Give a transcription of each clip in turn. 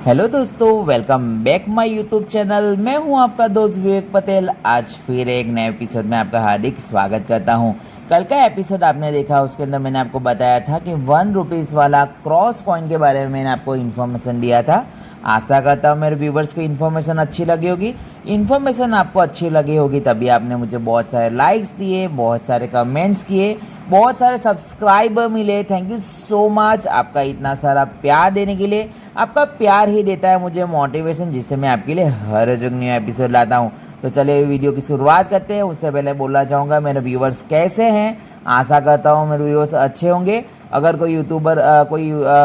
Hello दोस्तों, welcome back my YouTube channel. मैं हूं आपका दोस्त विवेक पटेल। आज फिर एक नए एपिसोड में आपका हार्दिक स्वागत करता हूं। कल का एपिसोड आपने देखा, उसके अंदर मैंने आपको बताया था कि 1 रुपीज़ वाला क्रॉस कॉइन के बारे में मैंने आपको इन्फॉर्मेशन दिया था। आशा करता हूँ मेरे व्यूवर्स को इन्फॉर्मेशन अच्छी लगी होगी। इन्फॉर्मेशन आपको अच्छी लगी होगी तभी आपने मुझे बहुत सारे लाइक्स दिए, बहुत सारे कमेंट्स किए, बहुत सारे सब्सक्राइबर मिले। थैंक यू सो मच आपका इतना सारा प्यार देने के लिए। आपका प्यार ही देता है मुझे मोटिवेशन, जिससे मैं आपके लिए हर रोज न्यू एपिसोड लाता हूँ। तो चलिए वीडियो की शुरुआत करते हैं। उससे पहले बोलना चाहूँगा मेरे व्यूवर्स कैसे हैं। आशा करता हूँ मेरे व्यूवर्स अच्छे होंगे। अगर कोई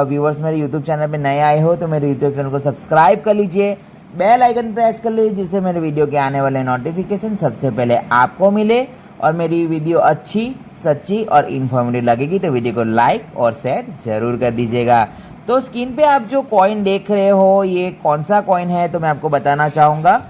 व्यूवर्स मेरे यूट्यूब चैनल पे नए आए हो तो मेरे यूट्यूब चैनल को सब्सक्राइब कर लीजिए, बेल आइकन प्रेस कर लीजिए, जिससे मेरे वीडियो के आने वाले नोटिफिकेशन सबसे पहले आपको मिले। और मेरी वीडियो अच्छी, सच्ची और इन्फॉर्मेटिव लगेगी तो वीडियो को लाइक और शेयर ज़रूर कर दीजिएगा। तो स्क्रीन पे आप जो कॉइन देख रहे हो, ये कौन सा कॉइन है तो मैं आपको बताना चाहूँगा।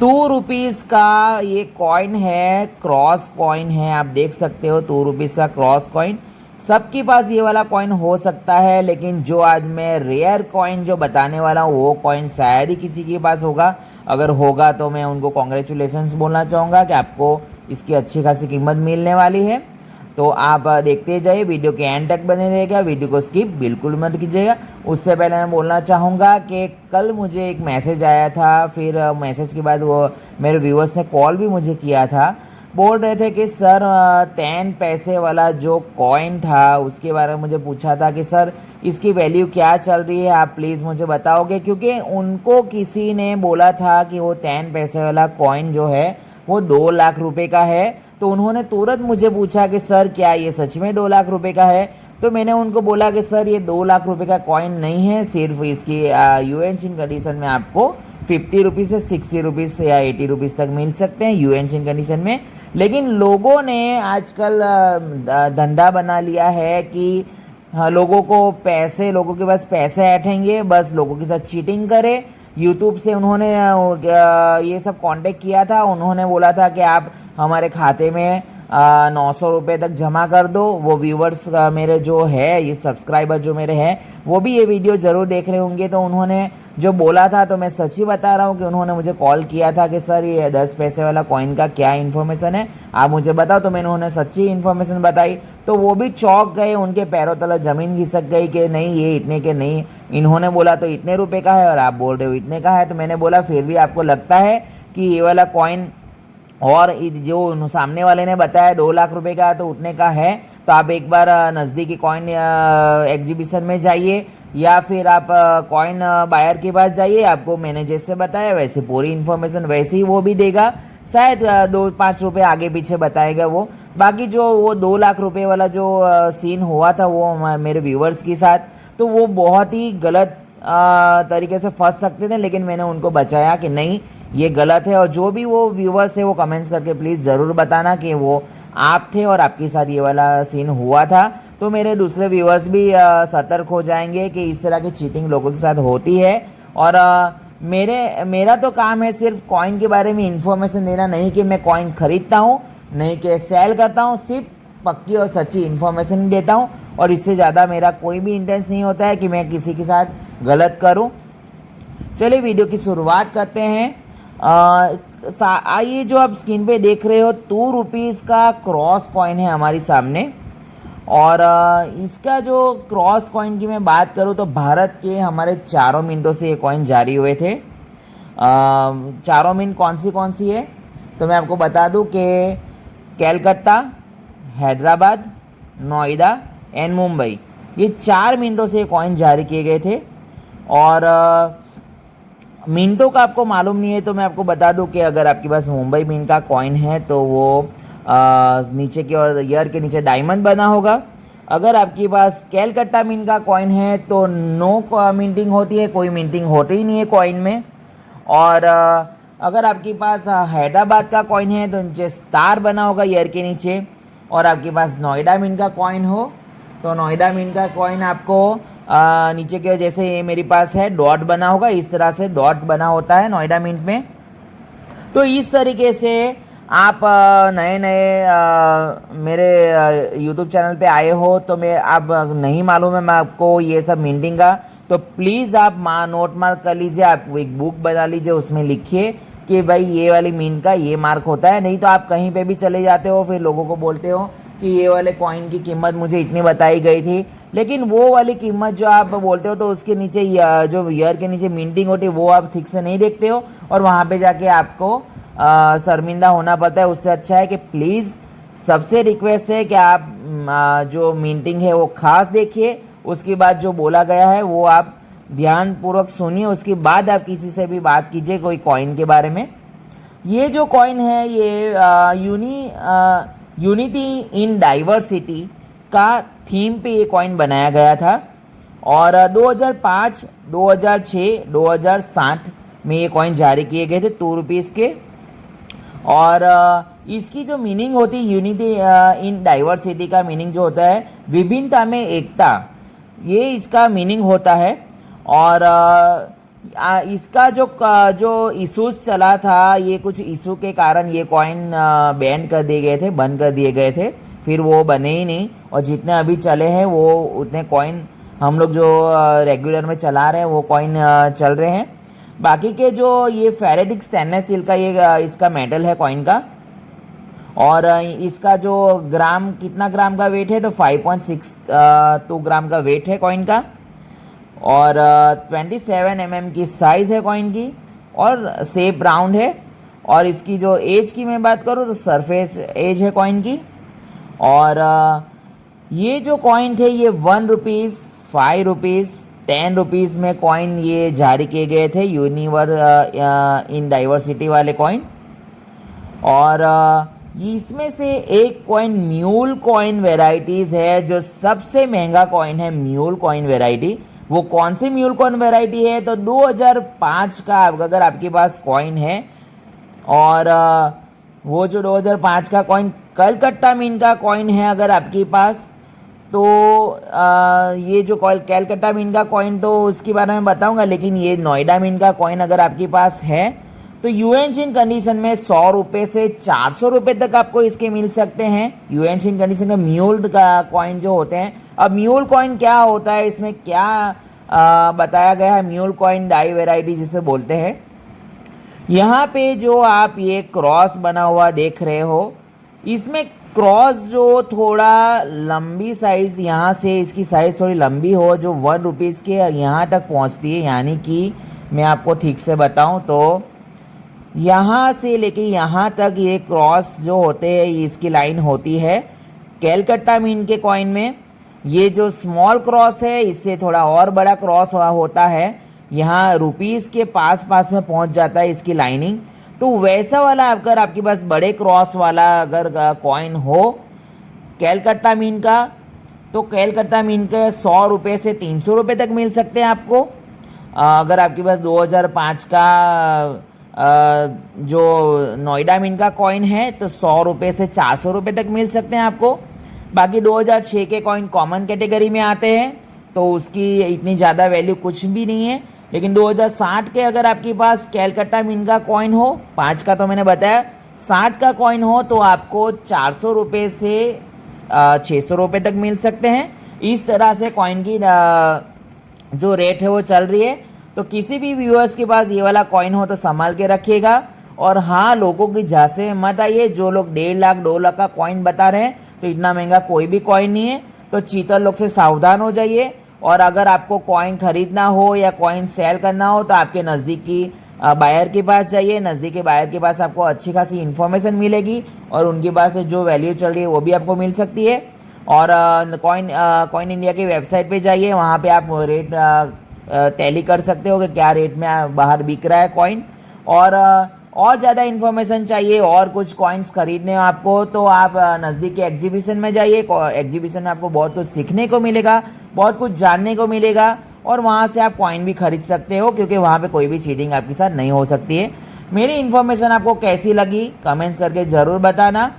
2 रुपीज़ का ये कॉइन है, क्रॉस कॉइन है। आप देख सकते हो 2 रुपीज़ का क्रॉस कॉइन। सबके पास ये वाला कॉइन हो सकता है, लेकिन जो आज मैं रेयर कॉइन जो बताने वाला हूँ वो कॉइन शायद ही किसी के पास होगा। अगर होगा तो मैं उनको कॉन्ग्रेचुलेसन्स बोलना चाहूँगा कि आपको इसकी अच्छी खासी कीमत मिलने वाली है। तो आप देखते जाइए, वीडियो के एंड तक बने रहेगा, वीडियो को स्किप बिल्कुल मत कीजिएगा। उससे पहले मैं बोलना चाहूँगा कि कल मुझे एक मैसेज आया था, फिर मैसेज के बाद वो मेरे व्यूअर्स ने कॉल भी मुझे किया था। बोल रहे थे कि सर 10 पैसे वाला जो कॉइन था उसके बारे में मुझे पूछा था कि सर इसकी वैल्यू क्या चल रही है, आप प्लीज़ मुझे बताओगे। क्योंकि उनको किसी ने बोला था कि वो 10 पैसे वाला कॉइन जो है वो 2 लाख रुपए का है। तो उन्होंने तुरंत मुझे पूछा कि सर क्या ये सच में 2 लाख रुपए का है। तो मैंने उनको बोला कि सर ये 2 लाख रुपए का कॉइन नहीं है, सिर्फ इसकी यूएन चिन कंडीशन में आपको 50 रुपीज़ से 60 रुपीज़ या 80 रुपीज़ तक मिल सकते हैं यूएन चिन कंडीशन में। लेकिन लोगों ने आजकल धंधा बना लिया है कि हाँ, लोगों के पास पैसे ऐंठेंगे, बस लोगों के साथ चीटिंग करे। यूट्यूब से उन्होंने ये सब कांटेक्ट किया था। उन्होंने बोला था कि आप हमारे खाते में 900 रुपये तक जमा कर दो। वो व्यूवर्स मेरे जो है, ये सब्सक्राइबर जो मेरे हैं, वो भी ये वीडियो ज़रूर देख रहे होंगे। तो उन्होंने जो बोला था, तो मैं सच ही बता रहा हूँ कि उन्होंने मुझे कॉल किया था कि सर ये 10 पैसे वाला कॉइन का क्या इन्फॉर्मेशन है, आप मुझे बताओ। तो मैंने उन्हें सच्ची इन्फॉर्मेशन बताई। तो वो भी चौंक गए, उनके पैरों तले ज़मीन खिसक गई कि नहीं ये इतने के नहीं, इन्होंने बोला तो इतने रुपए का है और आप बोल रहे हो इतने का है। तो मैंने बोला फिर भी आपको लगता है कि ये वाला कॉइन और जो सामने वाले ने बताया 2 लाख रुपए का तो उतने का है, तो आप एक बार नज़दीकी कॉइन एग्जीबिशन में जाइए या फिर आप कॉइन बायर के पास जाइए। आपको मैंने जैसे बताया वैसे पूरी इन्फॉर्मेशन वैसे ही वो भी देगा। शायद 2-5 रुपये आगे पीछे बताएगा वो। बाकी जो वो 2 लाख रुपए वाला जो सीन हुआ था वो मेरे व्यूवर्स के साथ, तो वो बहुत ही गलत तरीके से फंस सकते थे। लेकिन मैंने उनको बचाया कि नहीं ये गलत है। और जो भी वो व्यूवर्स है वो कमेंट्स करके प्लीज़ ज़रूर बताना कि वो आप थे और आपके साथ ये वाला सीन हुआ था। तो मेरे दूसरे व्यूवर्स भी सतर्क हो जाएंगे कि इस तरह की चीटिंग लोगों के साथ होती है। और मेरा तो काम है सिर्फ कॉइन के बारे में इंफॉर्मेशन देना, नहीं कि मैं कॉइन खरीदता हूँ, नहीं कि सेल करता हूँ। सिर्फ पक्की और सच्ची इन्फॉर्मेशन देता हूँ और इससे ज़्यादा मेरा कोई भी इंटेंस नहीं होता है कि मैं किसी के साथ गलत करूँ। चलिए वीडियो की शुरुआत करते हैं। आइए, जो आप स्क्रीन पे देख रहे हो 2 रुपीज़ का क्रॉस कॉइन है हमारी सामने। और इसका जो क्रॉस कॉइन की मैं बात करूँ तो भारत के हमारे चारों मिनटों से ये कॉइन जारी हुए थे। चारों मिनट कौन सी है तो मैं आपको बता दूं कि कलकत्ता, हैदराबाद, नोएडा एंड मुंबई, ये 4 मिनटों से ये कॉइन जारी किए गए थे। और मिनटों का आपको मालूम नहीं है तो मैं आपको बता दूं कि अगर आपके पास मुंबई मिंट का कॉइन है तो वो नीचे की ओर ईयर के नीचे डायमंड बना होगा। अगर आपके पास कैलकट्टा मिंट का कॉइन है तो नो मिंटिंग होती है, कोई मिंटिंग होती ही नहीं है कॉइन में। और अगर आपके पास हैदराबाद का कॉइन है तो नीचे स्टार बना होगा ईयर के नीचे। और आपके पास नोएडा मिंट का कॉइन हो तो नोएडा मिंट का कॉइन आपको नीचे के जैसे ये मेरे पास है डॉट बना होगा, इस तरह से डॉट बना होता है नोएडा मिंट में। तो इस तरीके से आप नए नए मेरे यूट्यूब चैनल पे आए हो तो मैं आप नहीं मालूम है मैं आपको ये सब मिंटिंग का तो प्लीज़ आप नोट मार्क कर लीजिए, आप एक बुक बना लीजिए, उसमें लिखिए कि भाई ये वाली मीन का ये मार्क होता है। नहीं तो आप कहीं पे भी चले जाते हो, फिर लोगों को बोलते हो कि ये वाले कॉइन की कीमत मुझे इतनी बताई गई थी, लेकिन वो वाली कीमत जो आप बोलते हो तो उसके नीचे जो ईयर के नीचे मिंटिंग होती है वो आप ठीक से नहीं देखते हो, और वहाँ पे जाके आपको शर्मिंदा होना पड़ता है। उससे अच्छा है कि प्लीज़ सबसे रिक्वेस्ट है कि आप जो मिंटिंग है वो खास देखिए, उसके बाद जो बोला गया है वो आप ध्यानपूर्वक सुनिए, उसके बाद आप किसी से भी बात कीजिए कोई कॉइन के बारे में। ये जो कॉइन है ये यूनिटी इन डाइवर्सिटी का थीम पे ये कॉइन बनाया गया था, और 2005, 2006, 2007 में ये कॉइन जारी किए गए थे 2 रुपीज़ के। और इसकी जो मीनिंग होती है यूनिटी इन डाइवर्सिटी का मीनिंग जो होता है विभिन्नता में एकता, ये इसका मीनिंग होता है। और इसका जो इशूज़ चला था, ये कुछ इशू के कारण ये कॉइन बैन कर दिए गए थे, बंद कर दिए गए थे, फिर वो बने ही नहीं। और जितने अभी चले हैं वो उतने कॉइन हम लोग जो रेगुलर में चला रहे हैं वो कॉइन चल रहे हैं। बाकी के जो ये फेरेटिक स्टेनलेस स्टील का ये इसका मेटल है कॉइन का, और इसका जो ग्राम कितना ग्राम का वेट है तो 5.62 ग्राम का वेट है कॉइन का, और 27 mm की साइज़ है कॉइन की, और शेप राउंड है। और इसकी जो एज की मैं बात करूँ तो सरफेस एज है कॉइन की। और ये जो कॉइन थे ये 1 रुपीज़, 5 रुपीज़, 10 रुपीज़ में कॉइन ये जारी किए गए थे, इन डाइवर्सिटी वाले कॉइन। और इसमें से एक कॉइन म्यूल कॉइन वेराइटीज़ है जो सबसे महंगा कॉइन है, म्यूल कॉइन वेराइटी। वो कौन सी म्यूल कॉइन वेराइटी है तो 2005 का अगर आपके पास कॉइन है, और वो जो 2005 का कॉइन कलकत्ता मीन का कॉइन है अगर आपके पास, तो ये जो कलकत्ता मीन का कॉइन तो उसके बारे में बताऊंगा, लेकिन ये नोएडा मीन का कॉइन अगर आपके पास है तो यूएनसीन कंडीशन में 100 रुपये से 400 रुपये तक आपको इसके मिल सकते हैं। यूएनसीन कंडीशन में म्यूल का कॉइन जो होते हैं। अब म्यूल कॉइन क्या होता है, इसमें क्या बताया गया है, म्यूल कॉइन डाई वेराइटी जिसे बोलते हैं। यहाँ पे जो आप ये क्रॉस बना हुआ देख रहे हो, इसमें क्रॉस जो थोड़ा लंबी साइज़, यहाँ से इसकी साइज़ थोड़ी लंबी हो जो 1 रुपीज़ के यहाँ तक पहुँचती है। यानी कि मैं आपको ठीक से बताऊँ तो यहाँ से लेके यहाँ तक ये क्रॉस जो होते हैं इसकी लाइन होती है। कलकत्ता मीन के कॉइन में ये जो स्मॉल क्रॉस है इससे थोड़ा और बड़ा क्रॉस होता है, यहाँ रुपीज़ के पास में पहुँच जाता है इसकी लाइनिंग। तो वैसा वाला अगर आपके पास बड़े क्रॉस वाला अगर कॉइन हो कलकत्ता मीन का, तो कलकत्ता मीन के 100 रुपये से 300 रुपये तक मिल सकते हैं आपको। अगर आपके पास 2005 का जो नोएडा मीन का कॉइन है तो 100 रुपये से 400 रुपये तक मिल सकते हैं आपको। बाकी 2006 के कॉइन कॉमन कैटेगरी में आते हैं तो उसकी इतनी ज़्यादा वैल्यू कुछ भी नहीं है। लेकिन 2060 के अगर आपके पास कलकत्ता मीन का कॉइन हो, 5 का तो मैंने बताया, 60 का कॉइन हो तो आपको 400 रुपये से 600 रुपये तक मिल सकते हैं। इस तरह से कॉइन की जो रेट है वो चल रही है। तो किसी भी व्यूअर्स के पास ये वाला कॉइन हो तो संभाल के रखिएगा। और हाँ, लोगों की झांसे मत आइए, जो लोग 1.5 लाख 2 लाख का कॉइन बता रहे हैं तो इतना महंगा कोई भी कॉइन नहीं है। तो चीटर लोग से सावधान हो जाइए। और अगर आपको कॉइन खरीदना हो या कॉइन सेल करना हो तो आपके नज़दीकी बायर के पास जाइए। नज़दीकी बायर के पास आपको अच्छी खासी इन्फॉर्मेशन मिलेगी और उनके पास जो वैल्यू चल रही है वो भी आपको मिल सकती है। और कॉइन इंडिया की वेबसाइट पे जाइए, वहाँ पे आप रेट टैली कर सकते हो कि क्या रेट में बाहर बिक रहा है कॉइन। और ज़्यादा इन्फॉर्मेशन चाहिए और कुछ कॉइन्स खरीदने हो आपको तो आप नज़दीकी एग्जीबिशन में जाइए। एग्जीबिशन में आपको बहुत कुछ सीखने को मिलेगा, बहुत कुछ जानने को मिलेगा, और वहाँ से आप कॉइन भी खरीद सकते हो, क्योंकि वहाँ पे कोई भी चीटिंग आपके साथ नहीं हो सकती है। मेरी इन्फॉर्मेशन आपको कैसी लगी कमेंट्स करके ज़रूर बताना।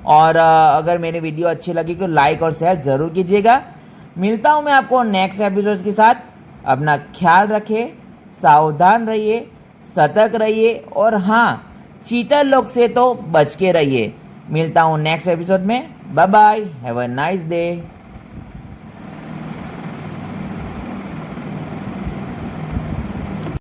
और अगर मेरी वीडियो अच्छी लगी तो लाइक और शेयर ज़रूर कीजिएगा। मिलता हूँ मैं आपको नेक्स्ट एपिसोड के साथ। अपना ख्याल रखिए, सावधान रहिए, सतर्क रहिए, और हाँ, चीटर लोग से तो बच के रहिए। मिलता हूँ नेक्स्ट एपिसोड में। Bye bye, have a nice day.